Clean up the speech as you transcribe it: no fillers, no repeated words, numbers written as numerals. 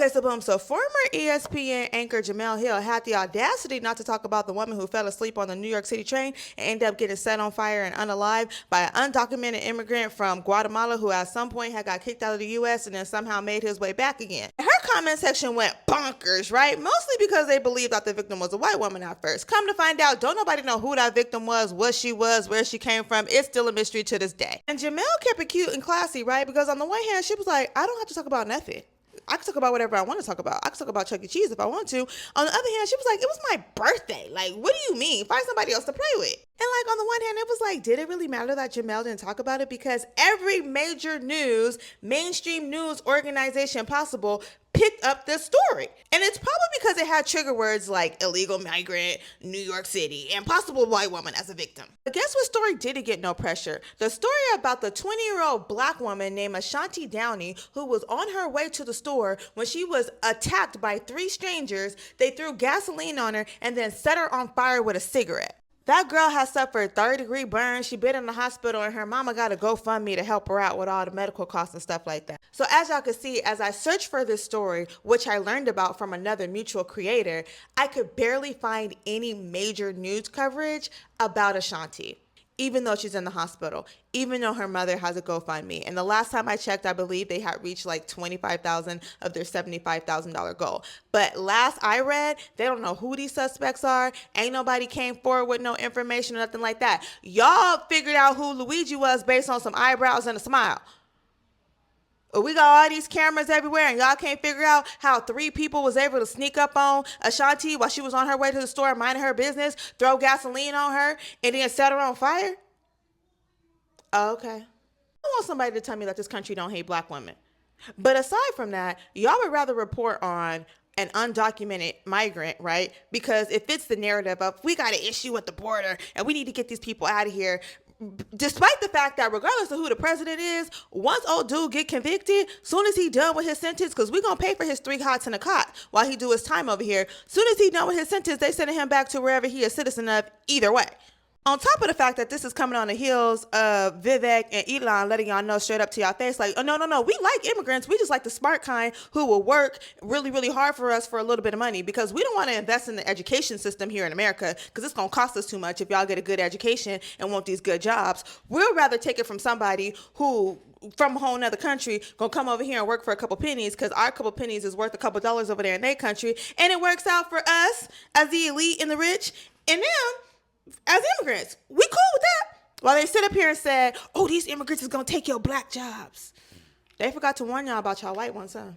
Okay, so boom. So former ESPN anchor Jamel Hill had the audacity not to talk about the woman who fell asleep on the New York City train and ended up getting set on fire and unalive by an undocumented immigrant from Guatemala who at some point had got kicked out of the U.S. and then somehow made his way back again. Her comment section went bonkers, right? Mostly because they believed that the victim was a white woman at first. Come to find out, don't nobody know who that victim was, what she was, where she came from. It's still a mystery to this day. And Jamel kept it cute and classy, right? Because on the one hand, she was like, I don't have to talk about nothing. I can talk about whatever I want to talk about. I can talk about Chuck E. Cheese if I want to. On the other hand, she was like, it was my birthday. Like, what do you mean? Find somebody else to play with. And like on the one hand, it was like, did it really matter that Jamel didn't talk about it? Because every major news, mainstream news organization possible picked up this story. And it's probably because it had trigger words like illegal migrant, New York City, and possible white woman as a victim. But guess what story didn't get no pressure? The story about the 20-year-old black woman named Ashanti Downey who was on her way to the store when she was attacked by 3 strangers. They threw gasoline on her and then set her on fire with a cigarette. That girl has suffered 3rd-degree burns. She been in the hospital and her mama got a GoFundMe to help her out with all the medical costs and stuff like that. So as y'all can see, as I searched for this story, which I learned about from another mutual creator, I could barely find any major news coverage about Ashanti, even though she's in the hospital, even though her mother has a GoFundMe. And the last time I checked, I believe they had reached like $25,000 of their $75,000 goal. But last I read, they don't know who these suspects are. Ain't nobody came forward with no information or nothing like that. Y'all figured out who Luigi was based on some eyebrows and a smile. We got all these cameras everywhere and y'all can't figure out how 3 people was able to sneak up on Ashanti while she was on her way to the store minding her business, throw gasoline on her, and then set her on fire? Oh, okay. I want somebody to tell me that this country don't hate black women. But aside from that, y'all would rather report on an undocumented migrant, right? Because it fits the narrative of we got an issue at the border and we need to get these people out of here. Despite the fact that regardless of who the president is, once old dude get convicted, soon as he done with his sentence, because we gonna pay for his 3 hots and a cot while he do his time over here, soon as he done with his sentence, they sending him back to wherever he is citizen of either way. On top of the fact that this is coming on the heels of Vivek and Elon letting y'all know straight up to y'all face, like, oh, no, we like immigrants. We just like the smart kind who will work really, really hard for us for a little bit of money because we don't want to invest in the education system here in America because it's going to cost us too much if y'all get a good education and want these good jobs. We'll rather take it from somebody who from a whole nother country gonna come over here and work for a couple pennies because our couple pennies is worth a couple dollars over there in their country, and it works out for us as the elite and the rich and them as immigrants. We cool with that. While they sit up here and said, oh, these immigrants is gonna take your black jobs. They forgot to warn y'all about y'all white ones, huh?